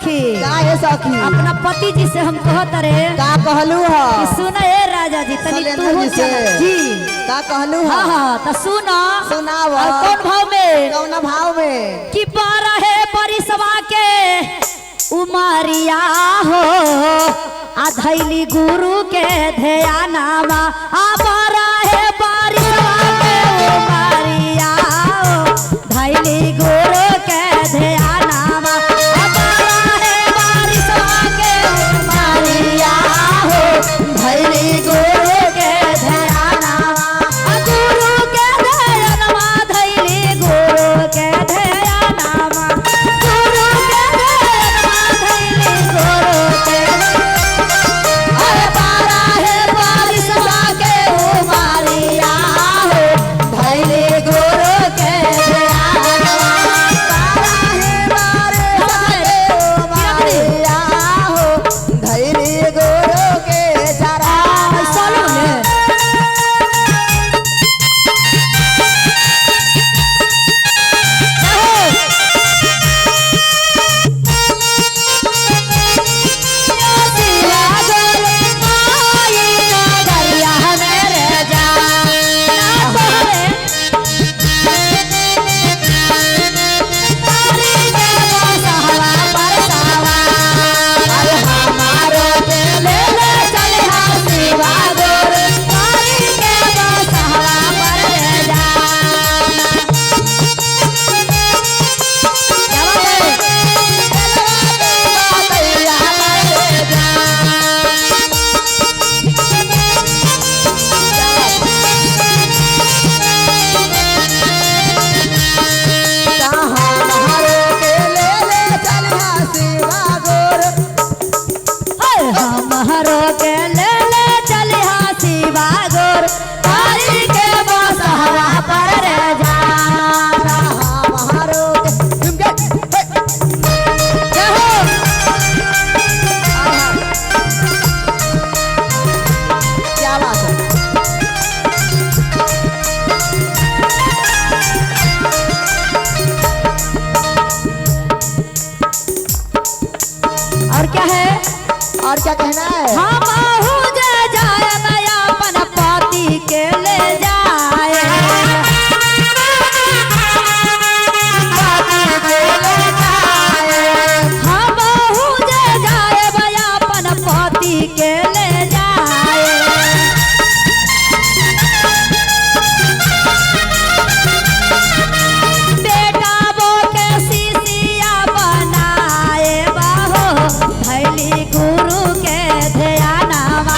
सखी का है सखी अपना पति जी से हम कहत रे का कहलू ह कि सुन ए राजा जी तनी शैलेंद्र तू जी से जी का कहलू ह हाँ हाँ तो सुनो सुनाव और कौन भाव में कौन भाव में कि 12 परिसवा के उमरिया हो आधैली गुरु के ध्यानामा आ 12 परिसवा के उमरिया हो धैली गुरु के ध्यानामा आ 12 परिसवा के उमरिया हो धैली गुरु के ध्यानामा आ गुरु के ध्यानामा धैली गुरु के ध्यानामा गुरु के ध्यानामा धैली गुरु के अरे 12 परिसवा के उमरिया हो धैली गुरु के ध्यानामा 12 उमरिया हो धैली गुरु के चरण चलो ने हमारो के ले ले चली हाथी बागोर तारी के बसहरा पर रे जाना हमारो क्या बात है और क्या है और क्या कहना है हम जे जाए नया अपन पति के ले जाए हम जे जाए भैया अपन पति के ले जाए बेटा वो के सीसिया बनाए बाहो धैली गुरु के ध्यानामा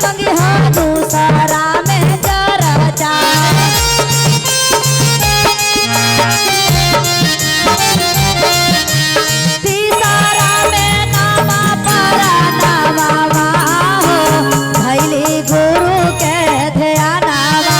मंगी हो दूसरा में चर्चा तीसरा में नामा पर नामा हो भैली गुरु के ध्यानावा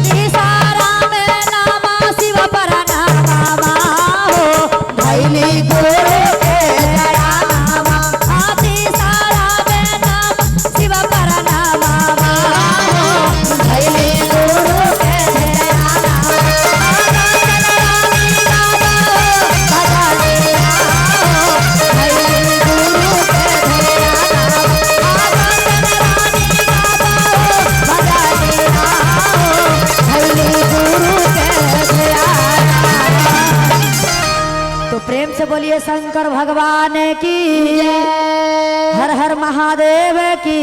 तीसरा में नामा शिव पर नामा हो भैली गुरु के ध्यानावा तीसरा में नाम शिव पर नामा हो भैली गुरु के ध्यानावा तो प्रेम से बोलिए शंकर भगवान की हर हर महादेव की